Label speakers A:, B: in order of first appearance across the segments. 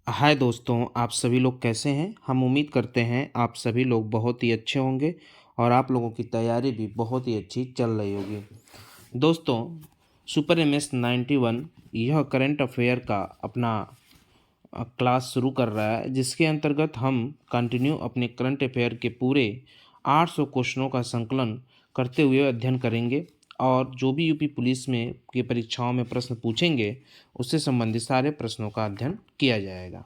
A: हाय दोस्तों, आप सभी लोग कैसे हैं। हम उम्मीद करते हैं आप सभी लोग बहुत ही अच्छे होंगे और आप लोगों की तैयारी भी बहुत ही अच्छी चल रही होगी। दोस्तों, सुपर MS 91 यह करंट अफेयर का अपना क्लास शुरू कर रहा है, जिसके अंतर्गत हम कंटिन्यू अपने करंट अफेयर के पूरे 800 क्वेश्चनों का संकलन करते हुए अध्ययन करेंगे और जो भी यूपी पुलिस में की परीक्षाओं में प्रश्न पूछेंगे उससे संबंधित सारे प्रश्नों का अध्ययन किया जाएगा।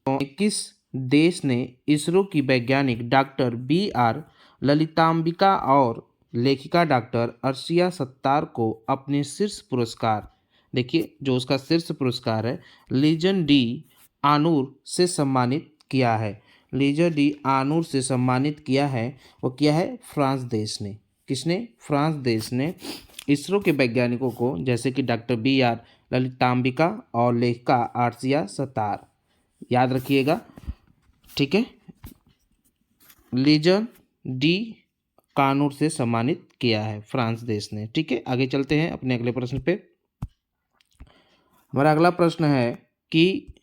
A: किस देश ने इसरो की वैज्ञानिक डॉक्टर BR ललिताम्बिका और लेखिका डॉक्टर अर्शिया सत्तार को अपने शीर्ष पुरस्कार, देखिए जो उसका शीर्ष पुरस्कार है, लीजन डी आनूर से सम्मानित किया है। लीजन डी आनूर से सम्मानित किया है, वो किया है फ्रांस देश ने। किसने? फ्रांस देश ने इसरो के वैज्ञानिकों को, जैसे कि डॉक्टर BR ललिताम्बिका और लेखिका अर्शिया सत्तार, याद रखिएगा, ठीक है, लीजन डी कानूर से सम्मानित किया है फ्रांस देश ने। ठीक है, आगे चलते हैं अपने अगले प्रश्न पे। हमारा अगला प्रश्न है कि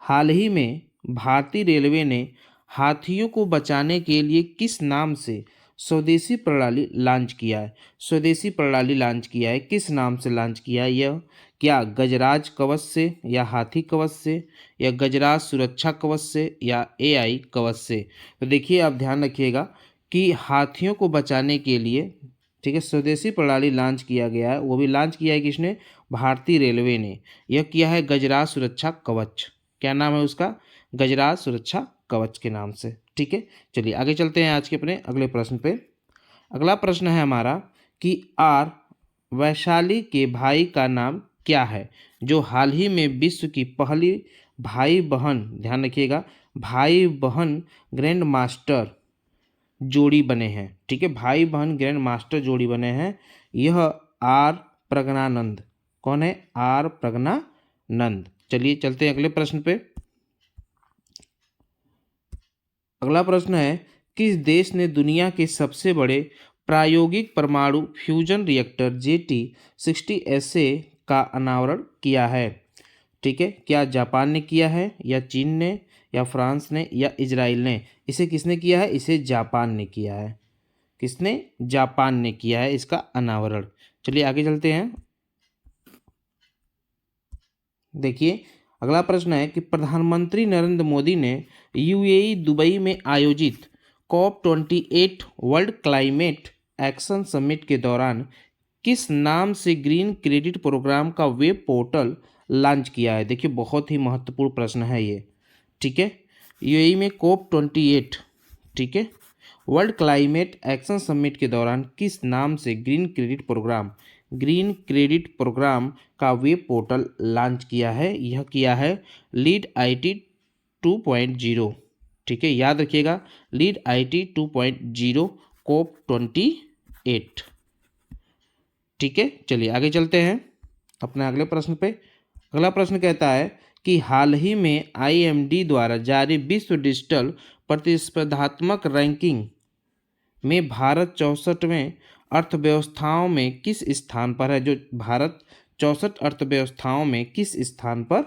A: हाल ही में भारतीय रेलवे ने हाथियों को बचाने के लिए किस नाम से स्वदेशी प्रणाली लॉन्च किया है। स्वदेशी प्रणाली लॉन्च किया है, किस नाम से लॉन्च किया है यह? क्या गजराज कवच से, या हाथी कवच से, या गजराज सुरक्षा कवच से, या AI कवच से? तो देखिए, आप ध्यान रखिएगा कि हाथियों को बचाने के लिए, ठीक है, स्वदेशी प्रणाली लॉन्च किया गया है। वो भी लॉन्च किया है किसने? भारतीय रेलवे ने। यह किया है गजराज सुरक्षा कवच। क्या नाम है उसका? गजराज सुरक्षा कवच के नाम से। ठीक है, चलिए आगे चलते हैं आज के अपने अगले प्रश्न पे। अगला प्रश्न है हमारा कि R वैशाली के भाई का नाम क्या है, जो हाल ही में विश्व की पहली भाई बहन, ध्यान रखिएगा, भाई बहन ग्रैंड मास्टर जोड़ी बने हैं। ठीक है, भाई बहन ग्रैंड मास्टर जोड़ी बने हैं। यह R प्रज्ञानंद। कौन है? R प्रज्ञानंद। चलिए चलते हैं अगले प्रश्न पे। अगला प्रश्न है, किस देश ने दुनिया के सबसे बड़े प्रायोगिक परमाणु फ्यूजन रिएक्टर JT60SA का अनावरण किया है? ठीक है, क्या जापान ने किया है, या चीन ने, या फ्रांस ने, या इजराइल ने? इसे किसने किया है? इसे जापान ने किया है। किसने? जापान ने किया है इसका अनावरण। चलिए आगे चलते हैं। देखिए, अगला प्रश्न है कि प्रधानमंत्री नरेंद्र मोदी ने UAE दुबई में आयोजित COP28 world climate action summit के दौरान किस नाम से ग्रीन क्रेडिट प्रोग्राम का वेब पोर्टल लॉन्च किया है? देखिए, बहुत ही महत्वपूर्ण प्रश्न है ये। ठीक है, UAE में COP28, ठीक है, वर्ल्ड क्लाइमेट एक्शन समिट के दौरान किस नाम से ग्रीन क्रेडिट प्रोग्राम का वेब पोर्टल लॉन्च किया है? यह किया है लीड IT 2.0। ठीक है, याद रखिएगा, लीड IT 2.0 COP28। ठीक है, चलिए आगे चलते हैं अपने अगले प्रश्न पे। अगला प्रश्न कहता है कि हाल ही में IMD द्वारा जारी विश्व डिजिटल प्रतिस्पर्धात्मक रैंकिंग में भारत 64वें अर्थव्यवस्थाओं में किस स्थान पर है? जो भारत 64 अर्थव्यवस्थाओं में किस स्थान पर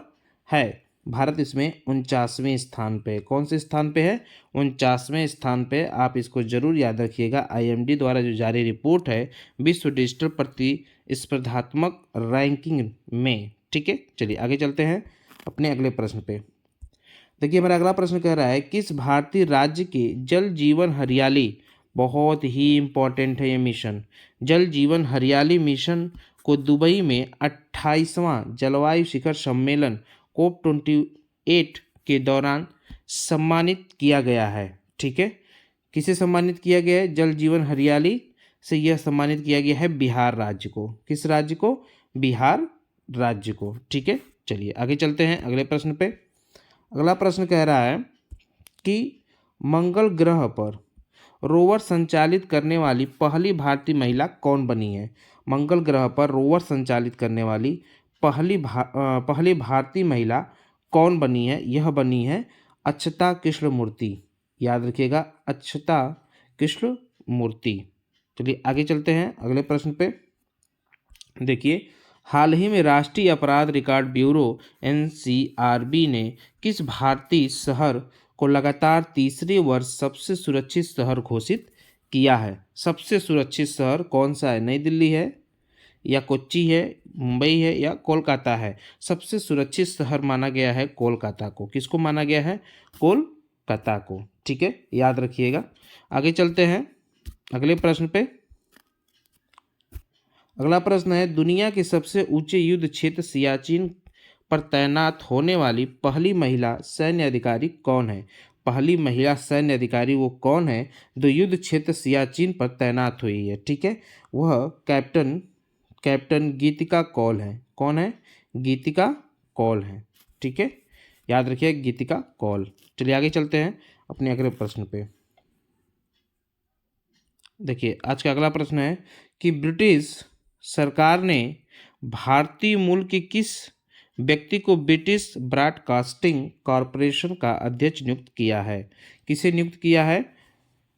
A: है? भारत इसमें 49वें स्थान पे। कौन से स्थान पे है? 49वें स्थान पे। आप इसको जरूर याद रखिएगा। IMD द्वारा जो जारी रिपोर्ट है विश्व डिजिटल प्रतिस्पर्धात्मक रैंकिंग में। ठीक है, चलिए आगे चलते हैं अपने अगले प्रश्न पे। देखिए, हमारा अगला प्रश्न कह रहा है, किस भारतीय राज्य के जल जीवन हरियाली, बहुत ही इम्पोर्टेंट है ये मिशन, जल जीवन हरियाली मिशन को दुबई में 28वां जलवायु शिखर सम्मेलन COP28 के दौरान सम्मानित किया गया है? ठीक है, किसे सम्मानित किया गया है? जल जीवन हरियाली से यह सम्मानित किया गया है बिहार राज्य को। किस राज्य को? बिहार राज्य को। ठीक है, चलिए आगे चलते हैं अगले प्रश्न पे। अगला प्रश्न कह रहा है कि मंगल ग्रह पर रोवर संचालित करने वाली पहली भारतीय महिला कौन बनी है? मंगल ग्रह पर रोवर संचालित करने वाली पहली भारतीय महिला कौन बनी है? यह बनी है अक्षता कृष्णमूर्ति। याद रखिएगा, अक्षता कृष्णमूर्ति। चलिए आगे चलते हैं अगले प्रश्न पे। देखिए, हाल ही में राष्ट्रीय अपराध रिकॉर्ड ब्यूरो एनसीआरबी ने किस भारतीय शहर को लगातार तीसरे वर्ष सबसे सुरक्षित शहर घोषित किया है? सबसे सुरक्षित शहर कौन सा है? नई दिल्ली है या कोच्चि है, मुंबई है या कोलकाता है? सबसे सुरक्षित शहर माना गया है कोलकाता को। किसको माना गया है? कोलकाता को। ठीक है, याद रखिएगा। आगे चलते हैं अगले प्रश्न पे। अगला प्रश्न है, दुनिया के सबसे ऊंचे युद्ध क्षेत्र सियाचिन पर तैनात होने वाली पहली महिला सैन्य अधिकारी कौन है? पहली महिला सैन्य अधिकारी वो कौन है जो युद्ध क्षेत्र सियाचिन पर तैनात हुई है? ठीक है, वह कैप्टन गीतिका कौल है। कौन है? गीतिका कौल है। ठीक है, याद रखिए गीतिका कौल। चलिए आगे चलते हैं अपने अगले प्रश्न पे। देखिए आज का अगला प्रश्न है कि ब्रिटिश सरकार ने भारतीय मूल के किस व्यक्ति को ब्रिटिश ब्रॉडकास्टिंग कॉरपोरेशन का अध्यक्ष नियुक्त किया है? किसे नियुक्त किया है?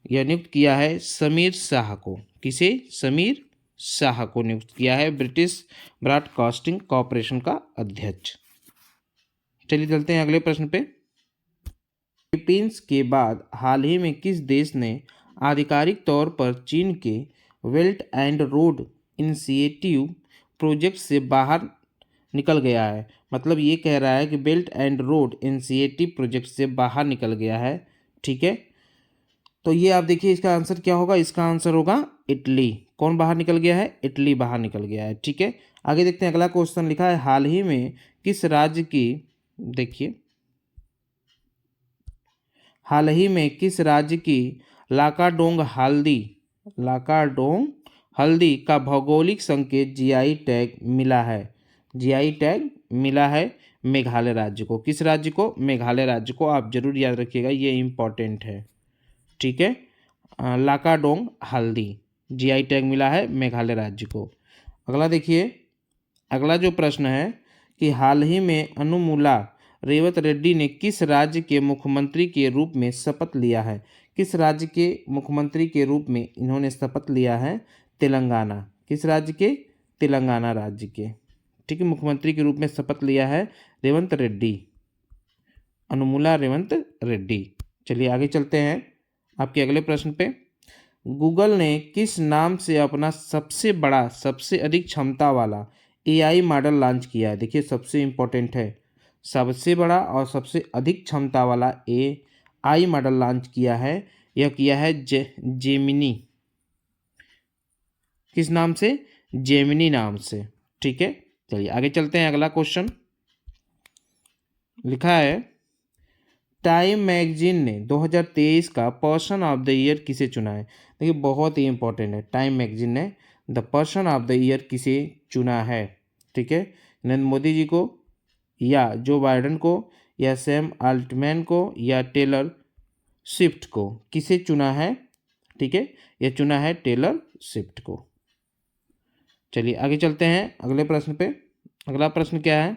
A: यह नियुक्त किया है समीर शाह को। किसे? समीर शाह को नियुक्त किया है ब्रिटिश ब्रॉडकास्टिंग कॉरपोरेशन का अध्यक्ष। चलिए चलते हैं अगले प्रश्न पे। फिलीपींस के बाद हाल ही में किस देश ने आधिकारिक तौर पर चीन के belt and road initiative project से बाहर निकल गया है? मतलब ये कह रहा है कि belt and road initiative project से बाहर निकल गया है। ठीक है, तो ये आप देखिए इसका आंसर क्या होगा? इसका आंसर होगा इटली। कौन बाहर निकल गया है? इटली बाहर निकल गया है। ठीक है, आगे देखते हैं अगला क्वेश्चन लिखा है, हाल ही में किस राज्य की, देखिए हाल ही में किस राज्य की लाकाडोंग हल्दी का भौगोलिक संकेत जीआई टैग मिला है? जीआई टैग मिला है मेघालय राज्य को। किस राज्य को? मेघालय राज्य को। आप जरूर याद रखिएगा, ये इम्पोर्टेंट है। ठीक है, लाकाडोंग हल्दी जीआई टैग मिला है मेघालय राज्य को। अगला देखिए, अगला जो प्रश्न है कि हाल ही में अनुमुला रेवत रेड्डी ने किस राज्य के मुख्यमंत्री के रूप में शपथ लिया है? किस राज्य के मुख्यमंत्री के रूप में इन्होंने शपथ लिया है? तेलंगाना। किस राज्य के? तेलंगाना राज्य के। ठीक है, मुख्यमंत्री के रूप में शपथ लिया है रेवंत रेड्डी, अनुमुला रेवंत रेड्डी। चलिए आगे चलते हैं आपके अगले प्रश्न पे। गूगल ने किस नाम से अपना सबसे बड़ा सबसे अधिक क्षमता वाला एआई मॉडल लॉन्च किया है? देखिए सबसे इम्पोर्टेंट है, सबसे बड़ा और सबसे अधिक क्षमता वाला एआई मॉडल लॉन्च किया है। यह किया है जेमिनी। किस नाम से? जेमिनी नाम से। ठीक है, चलिए आगे चलते हैं। अगला क्वेश्चन लिखा है, टाइम मैगजीन ने 2023 का पर्सन ऑफ द ईयर किसे चुना है? देखिए बहुत ही इंपॉर्टेंट है, टाइम मैगजीन ने the person of the year किसे चुना है? ठीक है, नरेंद्र मोदी जी को या जो बाइडेन को या सैम अल्टमैन को या टेलर स्विफ्ट को? किसे चुना है? ठीक है, यह चुना है टेलर स्विफ्ट को। चलिए आगे चलते हैं अगले प्रश्न पे। अगला प्रश्न क्या है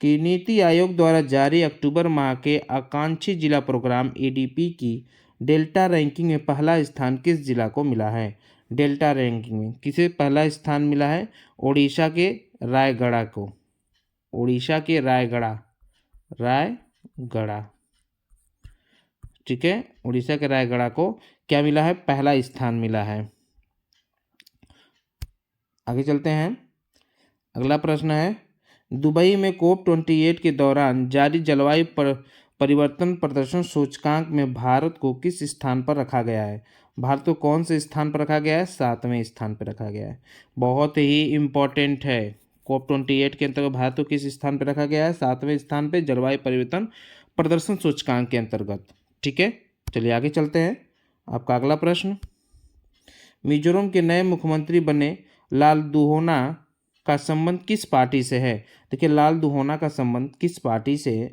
A: कि नीति आयोग द्वारा जारी अक्टूबर माह के आकांक्षी जिला प्रोग्राम एडीपी की डेल्टा रैंकिंग में पहला स्थान किस जिला को मिला है? डेल्टा रैंकिंग में किसे पहला स्थान मिला है? ओडिशा के रायगढ़ को। ओडिशा के रायगढ़। ठीक है, उड़ीसा के रायगढ़ को क्या मिला है? पहला स्थान मिला है। आगे चलते हैं, अगला प्रश्न है, दुबई में COP28 के दौरान जारी जलवायु परिवर्तन प्रदर्शन सूचकांक में भारत को किस स्थान पर रखा गया है? भारत को कौन से स्थान पर रखा गया है? 7वें स्थान पर रखा गया है। बहुत ही इम्पोर्टेंट है, COP28 के अंतर्गत भारत को किस स्थान पर रखा गया है? 7वें स्थान पर जलवायु परिवर्तन प्रदर्शन सूचकांक के अंतर्गत। ठीक है, चलिए आगे चलते हैं। आपका अगला प्रश्न, मिजोरम के नए मुख्यमंत्री बने लालदुहोना का संबंध किस पार्टी से है? देखिए लालदुहोना का संबंध किस पार्टी से है?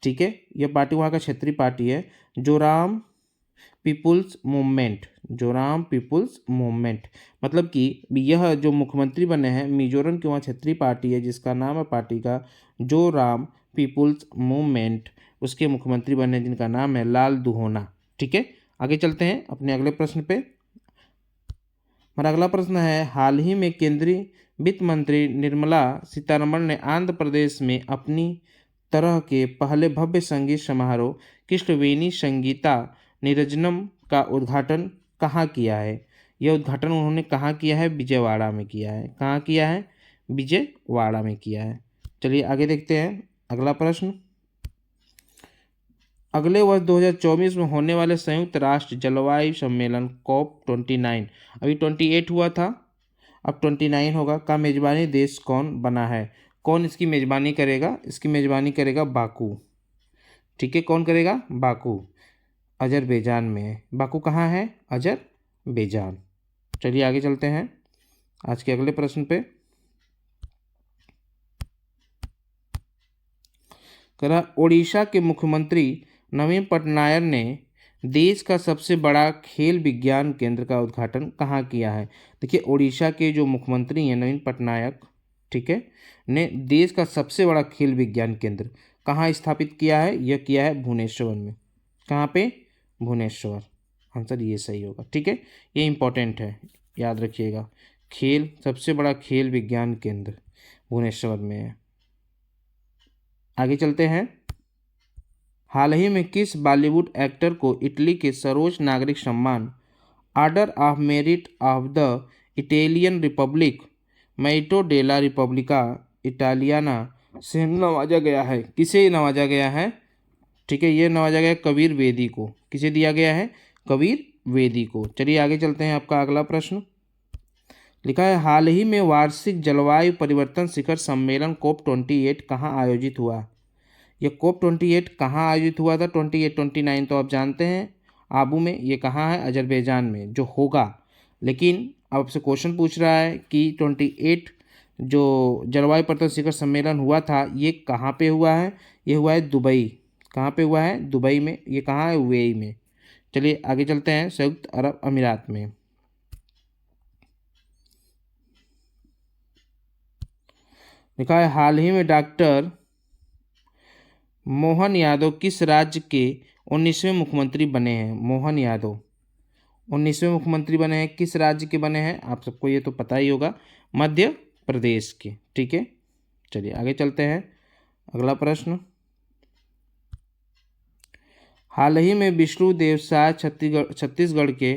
A: ठीक है, यह पार्टी वहाँ का क्षेत्रीय पार्टी है, जोराम पीपुल्स मूवमेंट। मतलब कि यह जो मुख्यमंत्री बने हैं मिजोरम की वहाँ क्षेत्रीय पार्टी है जिसका नाम है पार्टी का जोराम पीपुल्स मूवमेंट, उसके मुख्यमंत्री बने जिनका नाम है लालदुहोना। ठीक है, आगे चलते हैं अपने अगले प्रश्न पे। हमारा अगला प्रश्न है, हाल ही में केंद्रीय वित्त मंत्री निर्मला सीतारमण ने आंध्र प्रदेश में अपनी तरह के पहले भव्य संगीत समारोह कृष्णवेणी संगीता निरंजनम का उद्घाटन कहाँ किया है? यह उद्घाटन उन्होंने कहाँ किया है? विजयवाड़ा में किया है। कहाँ किया है? विजयवाड़ा में किया है। चलिए आगे देखते हैं अगला प्रश्न। अगले वर्ष 2024 में होने वाले संयुक्त राष्ट्र जलवायु सम्मेलन COP29, अभी 28 हुआ था, अब 29 होगा, का मेजबानी देश कौन बना है? कौन इसकी मेजबानी करेगा? इसकी मेजबानी करेगा बाकू। ठीक है, कौन करेगा? बाकू, अजरबैजान में है। बाकू कहाँ है? अजरबैजान। चलिए आगे चलते हैं आज के अगले प्रश्न पे। ओडिशा के मुख्यमंत्री नवीन पटनायक ने देश का सबसे बड़ा खेल विज्ञान केंद्र का उद्घाटन कहाँ किया है? देखिए, ओडिशा के जो मुख्यमंत्री हैं नवीन पटनायक, ठीक है, ने देश का सबसे बड़ा खेल विज्ञान केंद्र कहाँ स्थापित किया है? यह किया है भुवनेश्वर में। कहाँ पे? भुवनेश्वर। आंसर ये सही होगा। ठीक है, ये इंपॉर्टेंट है, याद रखिएगा। सबसे बड़ा खेल विज्ञान केंद्र भुवनेश्वर में है। आगे चलते हैं। हाल ही में किस बॉलीवुड एक्टर को इटली के सर्वोच्च नागरिक सम्मान Order of Merit of the Italian Republic मेरिटो डेला रिपब्लिका इटालियाना से नवाजा गया है? किसे नवाजा गया है? ठीक है, ये नवाजा गया कबीर बेदी को। किसे दिया गया है? कबीर बेदी को। चलिए आगे चलते हैं। आपका अगला प्रश्न लिखा है, हाल ही में वार्षिक जलवायु परिवर्तन शिखर सम्मेलन COP28 कहाँ आयोजित हुआ? यह COP28 कहाँ आयोजित हुआ था? 29 तो आप जानते हैं, आबू में। ये कहाँ है? अजरबैजान में, जो होगा। लेकिन अब आपसे क्वेश्चन पूछ रहा है कि 28 जो जलवायु परिवर्तन शिखर सम्मेलन हुआ था, ये कहाँ पे हुआ है? ये हुआ है दुबई। कहाँ पे हुआ है? दुबई में। ये कहाँ है? यूएई में। चलिए आगे चलते हैं। संयुक्त अरब अमीरात में। लिखा है, हाल ही में डॉक्टर मोहन यादव किस राज्य के 19वें मुख्यमंत्री बने हैं? मोहन यादव 19वें मुख्यमंत्री बने हैं। किस राज्य के बने हैं? आप सबको ये तो पता ही होगा, मध्य प्रदेश के। ठीक है, चलिए आगे चलते हैं। अगला प्रश्न, हाल ही में विष्णुदेव साय छत्तीसगढ़ के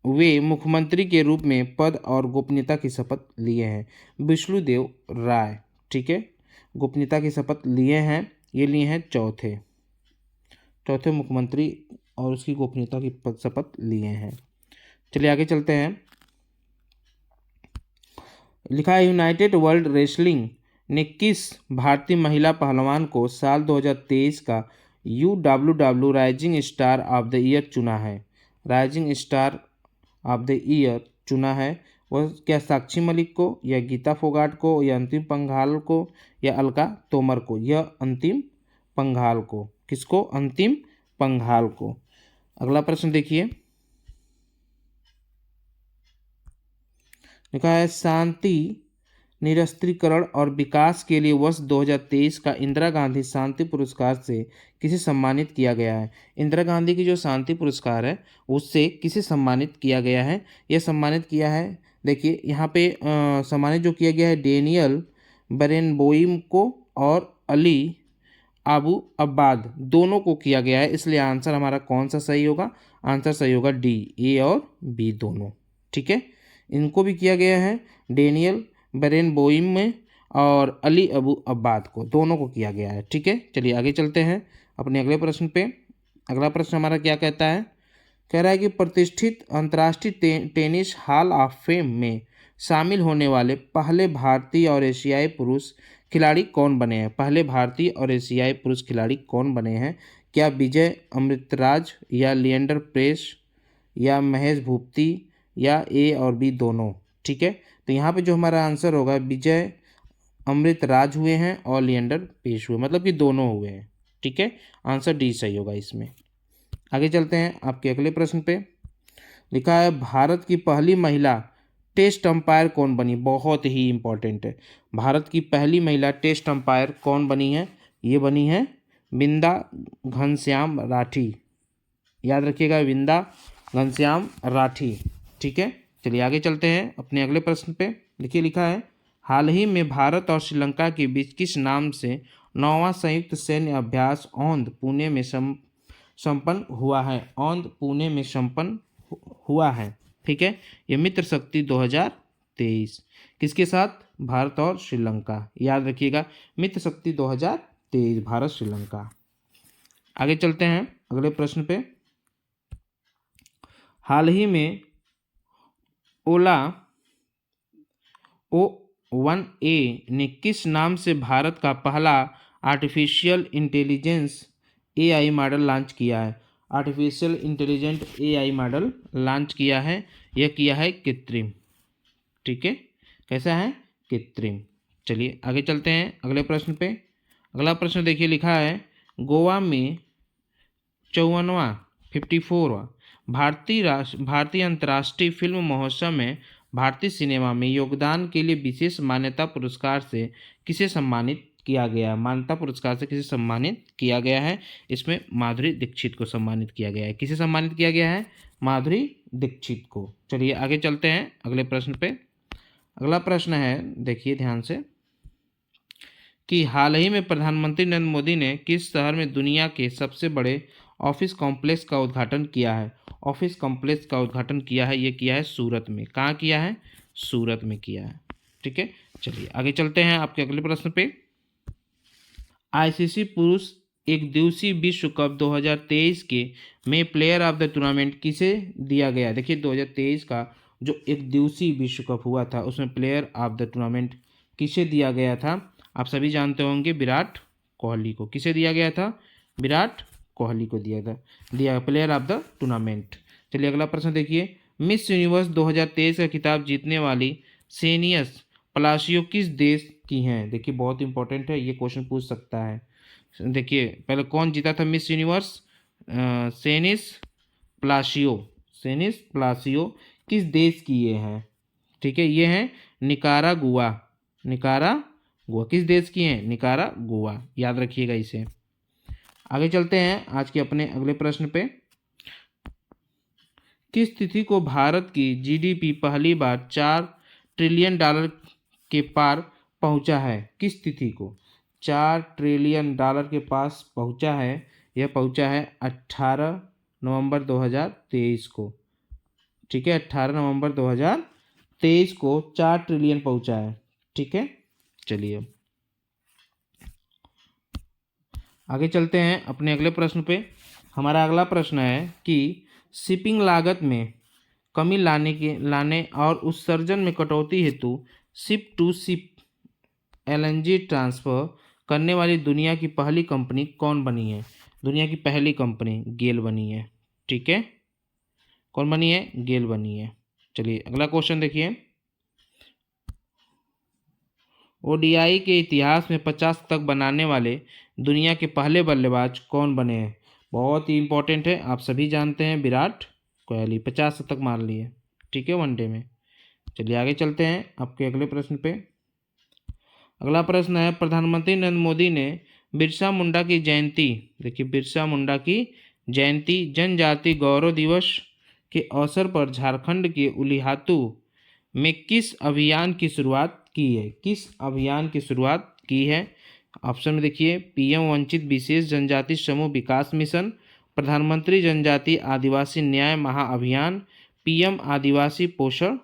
A: वे मुख्यमंत्री के रूप में पद और गोपनीयता की शपथ लिए हैं। विष्णुदेव राय, ठीक है, गोपनीयता की शपथ लिए हैं। ये लिए हैं चौथे मुख्यमंत्री, और उसकी गोपनीयता की शपथ लिए हैं। चलिए आगे चलते हैं। लिखा है, यूनाइटेड वर्ल्ड रेसलिंग ने किस भारतीय महिला पहलवान को साल 2023 का UWW rising star of the year चुना है? Rising star of the year चुना है वह क्या साक्षी मलिक को, या गीता फोगाट को, या अंतिम पंघाल को, या अलका तोमर को? यह अंतिम पंघाल को। किसको? अंतिम पंघाल को। अगला प्रश्न देखिए, लिखा है, शांति निरस्त्रीकरण और विकास के लिए वर्ष 2023 का इंदिरा गांधी शांति पुरस्कार से किसे सम्मानित किया गया है? इंदिरा गांधी की जो शांति पुरस्कार है उससे किसे सम्मानित किया गया है? यह सम्मानित किया है, देखिए यहाँ पे सम्मानित जो किया गया है डेनियल बरेनबोइम को और अली अबू अब्बाद दोनों को किया गया है। इसलिए आंसर हमारा कौन सा सही होगा? आंसर सही होगा डी, ए और बी दोनों। ठीक है, इनको भी किया गया है, डेनियल बरेनबोइम में और अली अबू अब्बाद को, दोनों को किया गया है। ठीक है, चलिए आगे चलते हैं अपने अगले प्रश्न पे। अगला प्रश्न हमारा क्या कहता है? कह रहा है कि प्रतिष्ठित अंतर्राष्ट्रीय टेनिस हॉल ऑफ फेम में शामिल होने वाले पहले भारतीय और एशियाई पुरुष खिलाड़ी कौन बने हैं? पहले भारतीय और एशियाई पुरुष खिलाड़ी कौन बने हैं? क्या विजय अमृतराज, या लिएंडर पेस, या महेश भूपति, या ए और बी दोनों? ठीक है, तो यहाँ पे जो हमारा आंसर होगा विजय अमृतराज हुए हैं और लिएंडर पेश हुए, मतलब कि दोनों हुए हैं। ठीक है, आंसर डी सही होगा इसमें। आगे चलते हैं आपके अगले प्रश्न पे। लिखा है, भारत की पहली महिला टेस्ट अंपायर कौन बनी? बहुत ही इंपॉर्टेंट है। भारत की पहली महिला टेस्ट अंपायर कौन बनी है? ये बनी है बिंदा घनश्याम राठी। याद रखिएगा, बिंदा घनश्याम राठी। ठीक है, चलिए आगे चलते हैं अपने अगले प्रश्न पे। देखिए लिखा है, हाल ही में भारत और श्रीलंका के बीच किस नाम से 9वां संयुक्त सैन्य अभ्यास औंध पुणे में संपन्न हुआ है? औंध पुणे में संपन्न हुआ है। ठीक है, ये मित्र शक्ति 2023 किसके साथ? भारत और श्रीलंका। याद रखिएगा, मित्र शक्ति 2023 भारत श्रीलंका। आगे चलते हैं अगले प्रश्न पे। हाल ही में ओला O1A ने किस नाम से भारत का पहला artificial intelligence AI model launch किया है? Artificial intelligent AI model launch किया है, यह किया है कृत्रिम। ठीक है, कैसा है? कृत्रिम। चलिए आगे चलते हैं अगले प्रश्न पे। अगला प्रश्न देखिए लिखा है, गोवा में 54वां भारतीय अंतर्राष्ट्रीय फिल्म महोत्सव में भारतीय सिनेमा में योगदान के लिए विशेष मान्यता पुरस्कार से किसे सम्मानित किया गया है? मान्यता पुरस्कार से किसे सम्मानित किया गया है? इसमें माधुरी दीक्षित को सम्मानित किया गया है। किसे सम्मानित किया गया है? माधुरी दीक्षित को। चलिए आगे चलते हैं अगले प्रश्न पे। अगला प्रश्न है, देखिए ध्यान से, कि हाल ही में प्रधानमंत्री नरेंद्र मोदी ने किस शहर में दुनिया के सबसे बड़े ऑफिस कॉम्प्लेक्स का उद्घाटन किया है? ऑफिस कॉम्प्लेक्स का उद्घाटन किया है, ये किया है सूरत में। कहाँ किया है? सूरत में किया है। ठीक है, चलिए आगे चलते हैं आपके अगले प्रश्न पे। ICC पुरुष एक दिवसीय विश्व कप 2023 के में प्लेयर ऑफ द टूर्नामेंट किसे दिया गया? देखिए 2023 का जो एक दिवसीय विश्व कप हुआ था उसमें प्लेयर ऑफ द टूर्नामेंट किसे दिया गया था? आप सभी जानते होंगे, विराट कोहली को। किसे दिया गया था? विराट कोहली को दिया प्लेयर ऑफ द टूर्नामेंट। चलिए अगला प्रश्न देखिए, मिस यूनिवर्स 2023 का खिताब जीतने वाली सेनियस पलाशियो किस देश की हैं? देखिए बहुत इंपॉर्टेंट है, ये क्वेश्चन पूछ सकता है। देखिए पहले कौन जीता था मिस यूनिवर्स? सेनिस प्लासियो किस देश की ये हैं? ठीक है, ये हैं निकारागुआ। किस देश की हैं? निकारागुआ। याद रखिएगा इसे। आगे चलते हैं आज के अपने अगले प्रश्न पे। किस तिथि को भारत की GDP पहली बार $4 ट्रिलियन के पार पहुंचा है? किस तिथि को $4 ट्रिलियन के पास पहुंचा है? यह पहुंचा है 18 नवंबर 2023 को। ठीक है, 18 नवंबर 2023 को 4 ट्रिलियन पहुंचा है। ठीक है, चलिए आगे चलते हैं अपने अगले प्रश्न पे। हमारा अगला प्रश्न है कि शिपिंग लागत में कमी लाने और उत्सर्जन में कटौती हेतु ship to ship LNG transfer करने वाली दुनिया की पहली कंपनी कौन बनी है? दुनिया की पहली कंपनी गेल बनी है। ठीक है, कौन बनी है? गेल बनी है। चलिए अगला क्वेश्चन देखिए, ODI के इतिहास में 50 तक बनाने वाले दुनिया के पहले बल्लेबाज कौन बने हैं? बहुत ही इंपॉर्टेंट है, आप सभी जानते हैं, विराट कोहली 50 तक मार लिए। ठीक है, वनडे में। चलिए आगे चलते हैं आपके अगले प्रश्न पे। अगला प्रश्न है, प्रधानमंत्री नरेंद्र मोदी ने बिरसा मुंडा की जयंती, देखिए बिरसा मुंडा की जयंती जनजाति गौरव दिवस के अवसर पर झारखंड के उलिहातू में किस अभियान की शुरुआत की है? किस अभियान की शुरुआत की है? ऑप्शन में देखिए, PM वंचित विशेष जनजाति समूह विकास मिशन, प्रधानमंत्री जनजाति आदिवासी न्याय महाअभियान, PM आदिवासी पोषण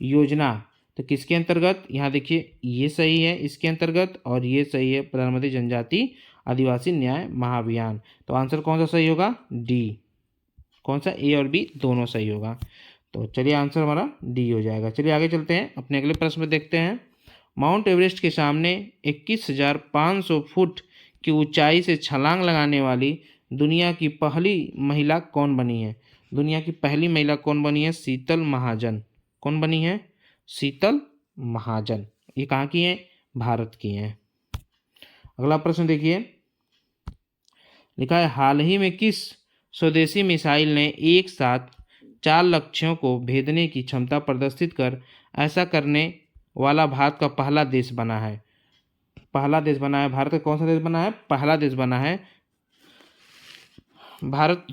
A: योजना। तो किसके अंतर्गत? यहाँ देखिए ये सही है इसके अंतर्गत, और ये सही है प्रधानमंत्री जनजाति आदिवासी न्याय महाअभियान। तो आंसर कौन सा सही होगा? डी। कौन सा? A और B दोनों सही होगा। तो चलिए आंसर हमारा D हो जाएगा। चलिए आगे चलते हैं अपने अगले प्रश्न में देखते हैं। माउंट एवरेस्ट के सामने 21,500 फुट की ऊंचाई से छलांग लगाने वाली दुनिया की पहली महिला कौन बनी है? दुनिया की पहली महिला कौन बनी है? शीतल महाजन। कौन बनी है? शीतल महाजन। ये कहाँ की हैं? भारत की हैं। अगला प्रश्न देखिए, लिखा है, हाल ही में किस स्वदेशी मिसाइल ने एक साथ 4 लक्ष्यों को भेदने की क्षमता प्रदर्शित कर ऐसा करने वाला भारत का पहला देश बना है? भारत का कौन सा देश बना है? पहला देश बना है भारत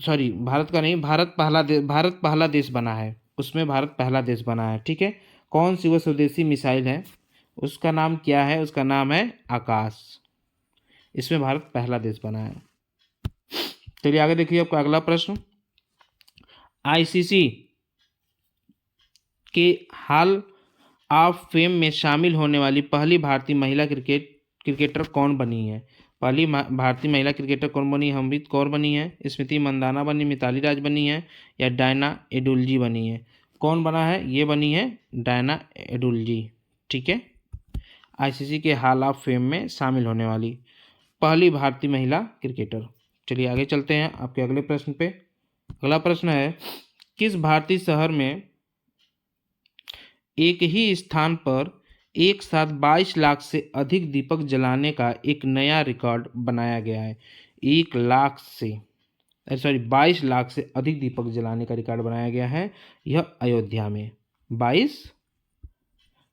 A: पहला देश बना है। उसमें भारत पहला देश बना है। ठीक है, कौन सी वो स्वदेशी मिसाइल है, उसका नाम क्या है? उसका नाम है आकाश। इसमें भारत पहला देश बना है। चलिए आगे देखिए आपका अगला प्रश्न। आईसीसी के हॉल ऑफ फेम में शामिल होने वाली पहली भारतीय महिला क्रिकेटर कौन बनी है? पहली भारतीय महिला क्रिकेटर कौन बनी? हरमनप्रीत कौर बनी है, स्मृति मंदाना बनी, मिताली राज बनी है, या डायना एडुलजी बनी है? कौन बना है? ये बनी है डायना एडुलजी। ठीक है, आईसीसी के हॉल ऑफ फेम में शामिल होने वाली पहली भारतीय महिला क्रिकेटर। चलिए आगे चलते हैं आपके अगले प्रश्न पे। अगला प्रश्न है, किस भारतीय शहर में एक ही स्थान पर एक साथ 22 लाख से अधिक दीपक जलाने का एक नया रिकॉर्ड बनाया गया है? 22 लाख से अधिक दीपक जलाने का रिकॉर्ड बनाया गया है, यह अयोध्या में 22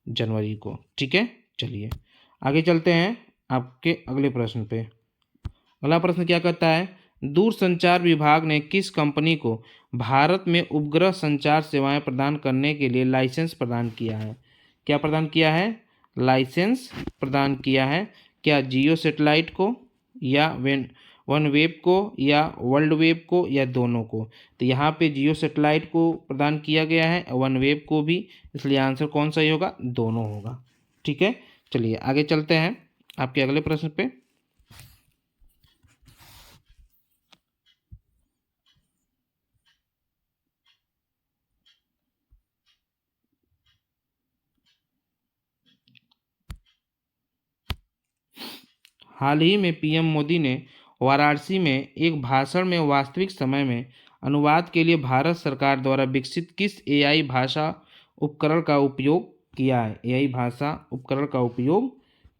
A: जनवरी को। ठीक है, चलिए आगे चलते हैं आपके अगले प्रश्न पे। अगला प्रश्न क्या कहता है, दूरसंचार विभाग ने किस कंपनी को भारत में उपग्रह संचार सेवाएं प्रदान करने के लिए लाइसेंस प्रदान किया है? क्या प्रदान किया है? लाइसेंस प्रदान किया है। क्या जियो सैटेलाइट को, या वन वेब को, या वर्ल्ड वेब को, या दोनों को? तो यहाँ पे जियो सैटेलाइट को प्रदान किया गया है, वन वेब को भी, इसलिए आंसर कौन सा ही होगा? दोनों होगा। ठीक है, चलिए आगे चलते हैं आपके अगले प्रश्न पे। हाल ही में पीएम मोदी ने वाराणसी में एक भाषण में वास्तविक समय में अनुवाद के लिए भारत सरकार द्वारा विकसित किस एआई भाषा उपकरण का उपयोग किया है? एआई भाषा उपकरण का उपयोग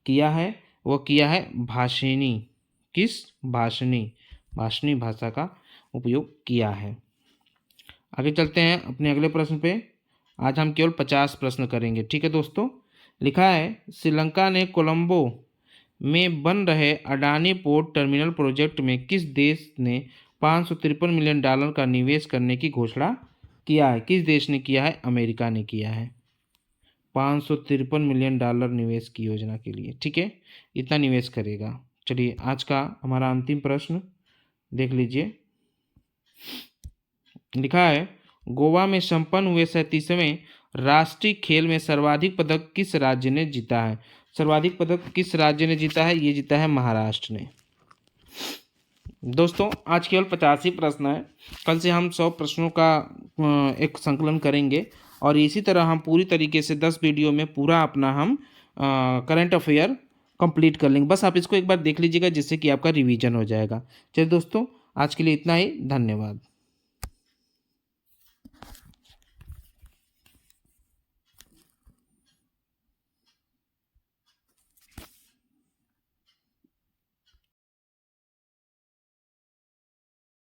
A: किया है, वह किया है भाषिणी। किस? भाषिणी भाषा का उपयोग किया है। आगे चलते हैं अपने अगले प्रश्न पे। आज हम केवल 50 प्रश्न करेंगे। ठीक है दोस्तों, लिखा है, श्रीलंका ने कोलंबो में बन रहे अडानी पोर्ट टर्मिनल प्रोजेक्ट में किस देश ने $553 मिलियन का निवेश करने की घोषणा किया है? किस देश ने किया है? अमेरिका ने किया है। $553 मिलियन निवेश की योजना के लिए। ठीक है, इतना निवेश करेगा। चलिए आज का हमारा अंतिम प्रश्न देख लीजिए। लिखा है, गोवा में संपन्न हुए 37वें राष्ट्रीय खेल में सर्वाधिक पदक किस राज्य ने जीता है? सर्वाधिक पदक किस राज्य ने जीता है? ये जीता है महाराष्ट्र ने। दोस्तों आज केवल 50 ही प्रश्न है, कल से हम 100 प्रश्नों का एक संकलन करेंगे और इसी तरह हम पूरी तरीके से 10 वीडियो में पूरा अपना हम करंट अफेयर कंप्लीट कर लेंगे। बस आप इसको एक बार देख लीजिएगा जिससे कि आपका रिवीजन हो जाएगा। चलिए दोस्तों आज के लिए इतना ही, धन्यवाद।